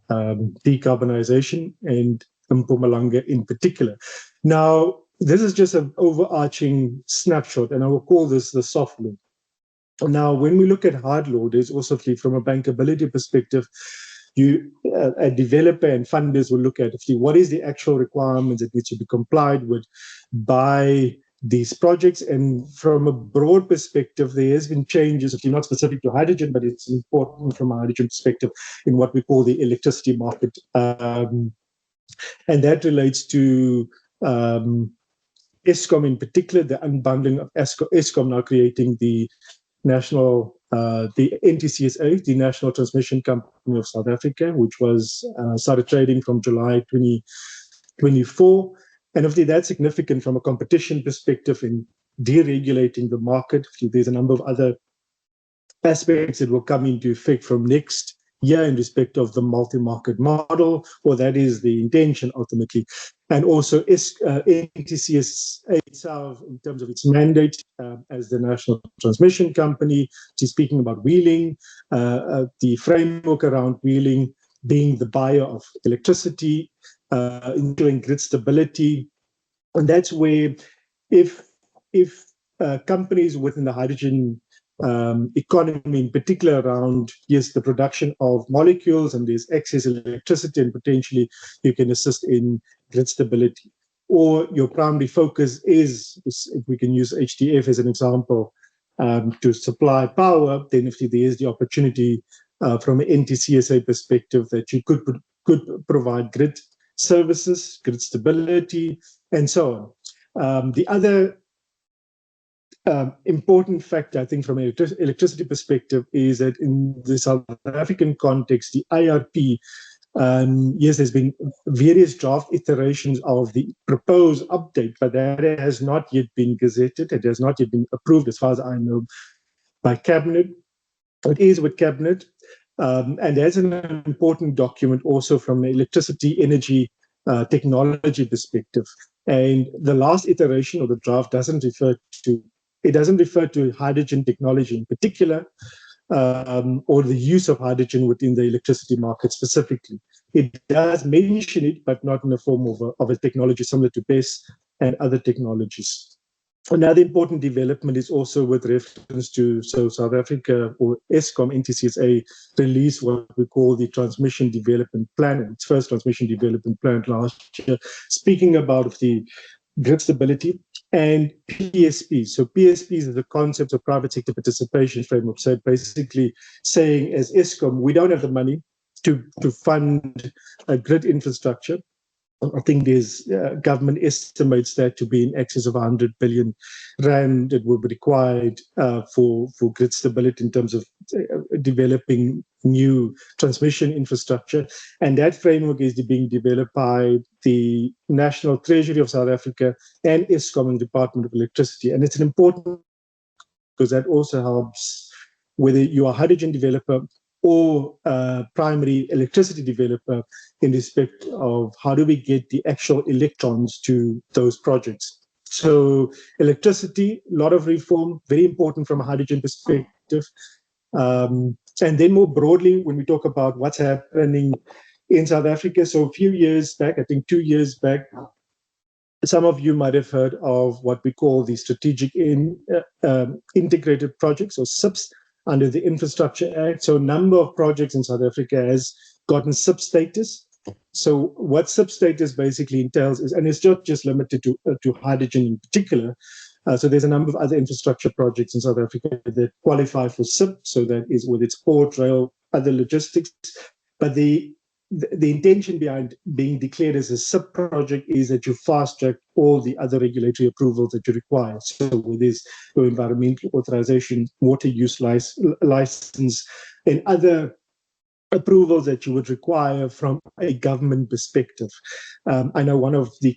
decarbonization and Mpumalanga in particular. Now, this is just an overarching snapshot, and I will call this the soft law. Now, when we look at hard law, there's also, from a bankability perspective, a developer and funders will look at what is the actual requirements that need to be complied with by these projects. And from a broad perspective, there has been changes, not specific to hydrogen, but it's important from a hydrogen perspective in what we call the electricity market. And that relates to Eskom in particular, the unbundling of Eskom now creating the the NTCSA, the National Transmission Company of South Africa, which was started trading from July 2024. And obviously that's significant from a competition perspective in deregulating the market. There's a number of other aspects that will come into effect from next year in respect of the multi-market model, or that is the intention ultimately. And also NTCSA itself, in terms of its mandate as the National Transmission Company, which is speaking about wheeling, the framework around wheeling being the buyer of electricity, ensuring grid stability. And that's where if companies within the hydrogen economy, in particular around, yes, the production of molecules, and there's excess electricity, and potentially you can assist in grid stability. Or your primary focus is, if we can use HDF as an example, to supply power, then if there is the opportunity from an NTCSA perspective that you could provide grid services, grid stability, and so on. The other important factor, I think, from an electricity perspective is that in the South African context, the IRP, yes, there's been various draft iterations of the proposed update, but that has not yet been gazetted. It has not yet been approved, as far as I know, by Cabinet. It is with Cabinet, and there's an important document also from an electricity energy technology perspective. And the last iteration of the draft doesn't refer to hydrogen technology in particular, or the use of hydrogen within the electricity market specifically. It does mention it, but not in the form of a technology similar to BESS and other technologies. Another important development is also with reference to, so South Africa, or Eskom, NTCSA, released what we call the Transmission Development Plan, its first Transmission Development Plan last year, speaking about the grid stability and PSP. So PSPs is the concept of private sector participation framework. So basically saying, as Eskom, we don't have the money, to fund grid infrastructure. I think there's government estimates that to be in excess of 100 billion rand that will be required for grid stability in terms of developing new transmission infrastructure. And that framework is being developed by the National Treasury of South Africa and Eskom and Department of Electricity. And it's an important because that also helps whether you are a hydrogen developer or a primary electricity developer in respect of how do we get the actual electrons to those projects. So electricity, a lot of reform, very important from a hydrogen perspective. And then more broadly, when we talk about what's happening in South Africa, so a few years back, I think 2 years back, some of you might have heard of what we call the strategic integrated projects or SIPs under the Infrastructure Act. So a number of projects in South Africa has gotten SIP status. So what SIP status basically entails is, and it's not just limited to hydrogen in particular. So there's a number of other infrastructure projects in South Africa that qualify for SIP. So that is with its port, rail, other logistics. But the intention behind being declared as a SIP project is that you fast track all the other regulatory approvals that you require. So with this environmental authorization, water use license, and other approvals that you would require from a government perspective. I know one of the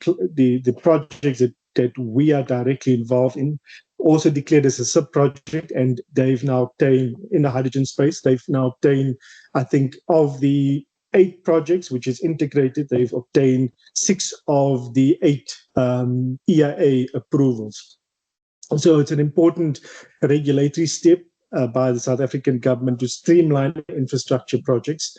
projects that we are directly involved in also declared as a SIP project, and they've now obtained, in the hydrogen space, they've now obtained, I think, of the 8 projects, which is integrated, they've obtained 6 of the 8 EIA approvals. So it's an important regulatory step by the South African government to streamline infrastructure projects.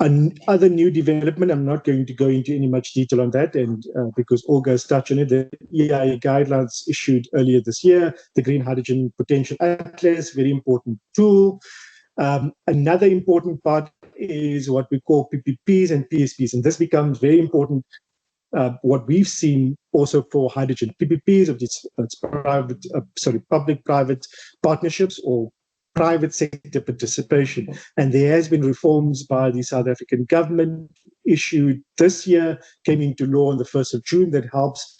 Another new development, I'm not going to go into any much detail on that, and because Olga has touched on it, the EIA guidelines issued earlier this year, the Green Hydrogen Potential Atlas, very important tool. Another important part is what we call PPPs and PSPs, and this becomes very important. What we've seen also for hydrogen PPPs, of it's private, public-private partnerships or private sector participation, and there has been reforms by the South African government issued this year, came into law on the 1st of June that helps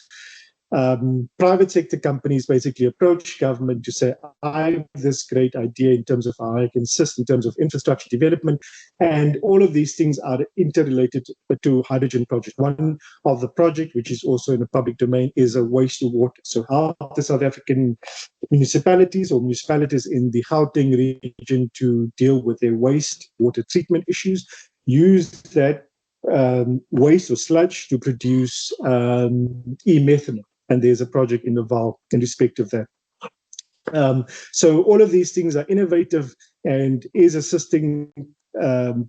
private sector companies basically approach government to say, I have this great idea in terms of how I can assist in terms of infrastructure development. And all of these things are interrelated to hydrogen projects. One of the project, which is also in the public domain, is a waste to water. So how the South African municipalities or municipalities in the Gauteng region to deal with their waste water treatment issues, use that waste or sludge to produce e-methanol. And there's a project in the Vaal in respect of that. So all of these things are innovative and is assisting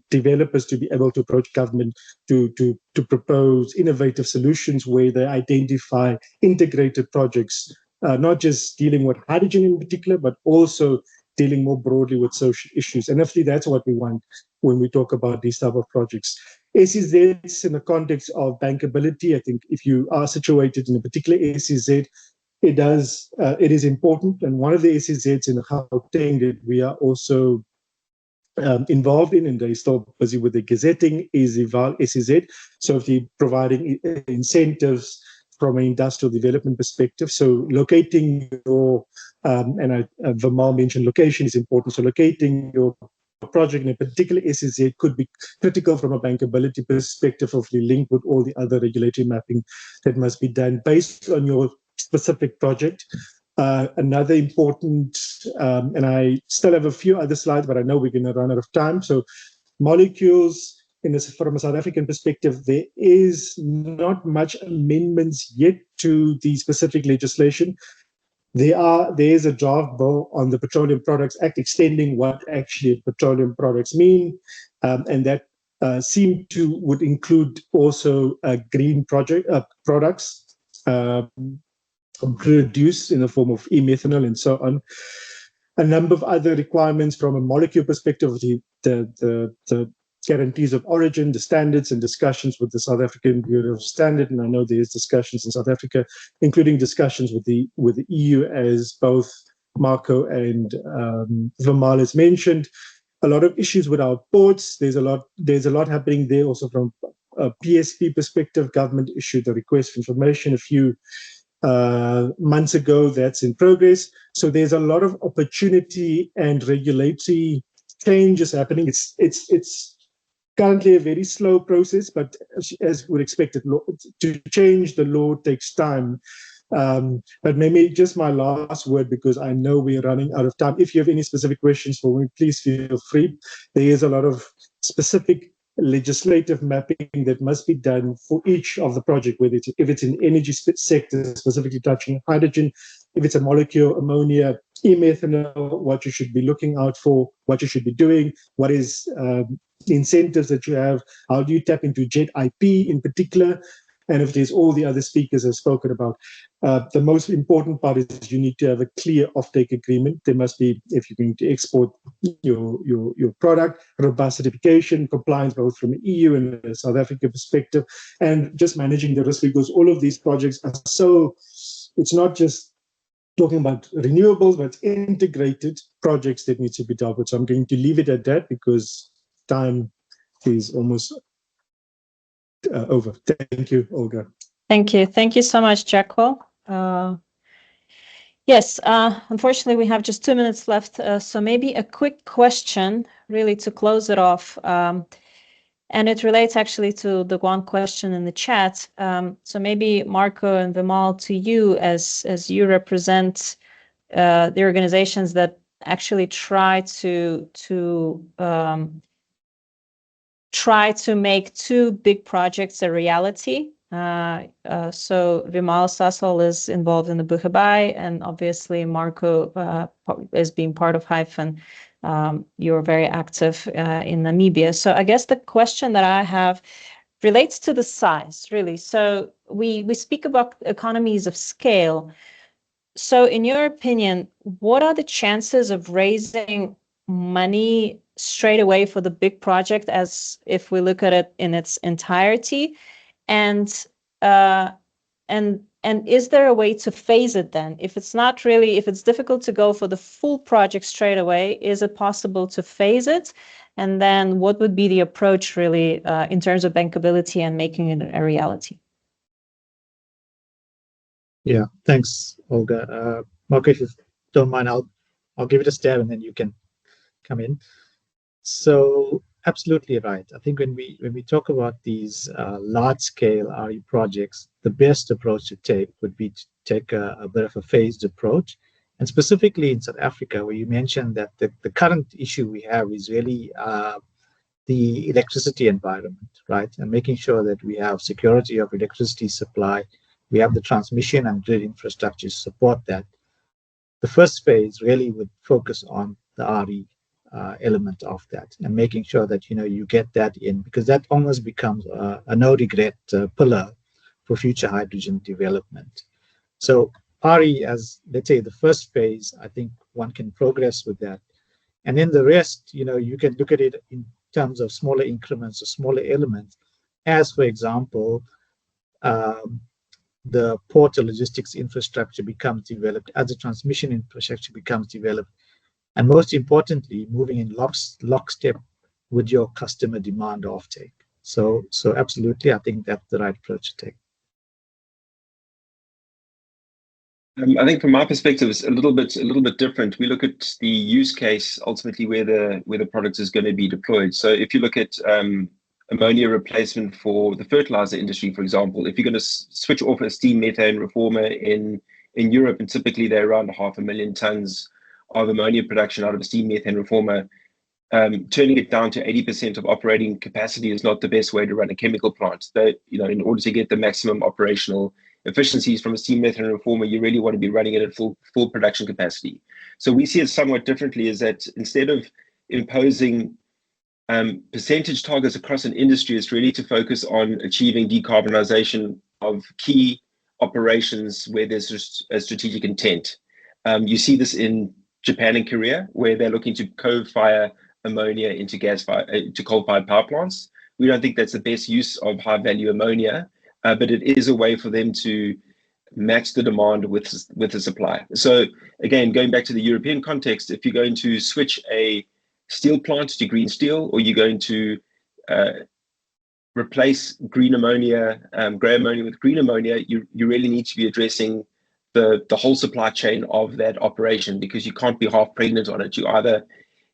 developers to be able to approach government to propose innovative solutions where they identify integrated projects, not just dealing with hydrogen in particular, but also dealing more broadly with social issues. And actually, that's what we want when we talk about these type of projects. SEZs in the context of bankability, I think if you are situated in a particular SEZ, it is important. And one of the SEZs in Gauteng that we are also involved in, and they're still busy with the gazetting, is the Vaal SEZ. So if you're providing incentives from an industrial development perspective, so locating your, and Vimal mentioned location is important, so locating your project in a particular SEZ could be critical from a bankability perspective, hopefully linked with all the other regulatory mapping that must be done based on your specific project. Another important, and I still have a few other slides, but I know we're going to run out of time. So molecules, from a South African perspective, there is not much amendments yet to the specific legislation. There is a draft bill on the Petroleum Products Act extending what actually petroleum products mean, and that would include also green products produced in the form of e-methanol and so on. A number of other requirements from a molecule perspective, the guarantees of origin, the standards and discussions with the South African Bureau of Standard, and I know there's discussions in South Africa, including discussions with the EU, as both Marco and Vimal has mentioned. a lot of issues with our ports. There's a lot happening there also from a PSP perspective. Government issued a request for information a few months ago. That's in progress. So there's a lot of opportunity and regulatory changes happening. It's currently a very slow process, but as we'd expected, to change the law takes time. But maybe just my last word, because I know we're running out of time. If you have any specific questions for me, please feel free. There is a lot of specific legislative mapping that must be done for each of the project, whether it's, if it's in energy sector, specifically touching hydrogen, if it's a molecule, ammonia, e-methanol, what you should be looking out for, what you should be doing, what is the incentives that you have, how do you tap into jet IP in particular, and if there's all the other speakers have spoken about. The most important part is you need to have a clear offtake agreement. There must be, if you're going to export your product, robust certification, compliance both from the EU and the South Africa perspective, and just managing the risk, because all of these projects are so, it's not just talking about renewables, but it's integrated projects that need to be dealt with. So I'm going to leave it at that because time is almost over. Thank you, Olga. Thank you. Thank you so much, Jacko. Yes, unfortunately, we have just 2 minutes left. So maybe a quick question, really, to close it off. And it relates actually to the one question in the chat. So maybe Marco and Vimal, to you, as you represent the organizations that actually try to make two big projects a reality. So Vimal Sasol is involved in the Buchabai, and obviously Marco is being part of Hyphen. You're very active in Namibia. So I guess the question that I have relates to the size, really. So we speak about economies of scale. So in your opinion, what are the chances of raising money straight away for the big project, as if we look at it in its entirety? And is there a way to phase it then? If it's difficult to go for the full project straight away, is it possible to phase it? And then what would be the approach really in terms of bankability and making it a reality? Yeah, thanks, Olga. Marco, if you don't mind, I'll give it a stab and then you can come in. So absolutely right. I think when we talk about these large-scale RE projects, the best approach to take would be to take a bit of a phased approach. And specifically in South Africa, where you mentioned that the current issue we have is really the electricity environment, right? And making sure that we have security of electricity supply, we have the transmission and grid infrastructure to support that. The first phase really would focus on the RE element of that and making sure that you get that in, because that almost becomes a no regret pillar for future hydrogen development. So RE, as let's say the first phase, I think one can progress with that, and then the rest, you can look at it in terms of smaller increments or smaller elements, as for example the port or logistics infrastructure becomes developed, as the transmission infrastructure becomes developed, and most importantly, moving in lockstep with your customer demand offtake. So absolutely, I think that's the right approach to take. I think from my perspective, it's a little bit different. We look at the use case, ultimately where the product is going to be deployed. So if you look at ammonia replacement for the fertilizer industry, for example, if you're going to switch off a steam methane reformer in Europe, and typically they're around 500,000 tons of ammonia production out of a steam methane reformer, turning it down to 80% of operating capacity is not the best way to run a chemical plant. In order to get the maximum operational efficiencies from a steam methane reformer, you really want to be running it at full production capacity. So we see it somewhat differently, is that instead of imposing percentage targets across an industry, is really to focus on achieving decarbonization of key operations where there's just a strategic intent. You see this in Japan and Korea, where they're looking to co-fire ammonia into to coal-fired power plants. We don't think that's the best use of high-value ammonia, but it is a way for them to match the demand with the supply. So again, going back to the European context, if you're going to switch a steel plant to green steel, or you're going to replace green ammonia, grey ammonia with green ammonia, you really need to be addressing the whole supply chain of that operation, because you can't be half pregnant on it. You either,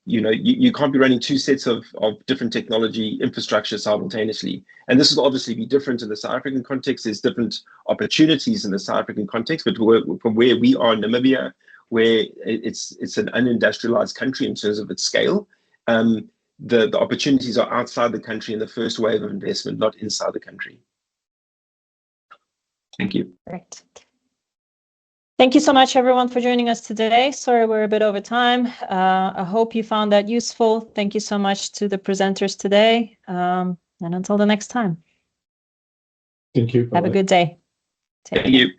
you can't be running two sets of different technology infrastructure simultaneously. And this will obviously be different in the South African context. There's different opportunities in the South African context, but from where we are in Namibia, where it's an unindustrialized country in terms of its scale, the opportunities are outside the country in the first wave of investment, not inside the country. Thank you. Great. Thank you so much, everyone, for joining us today. Sorry, we're a bit over time. I hope you found that useful. Thank you so much to the presenters today. And until the next time. Thank you. Have a good day. Thank you.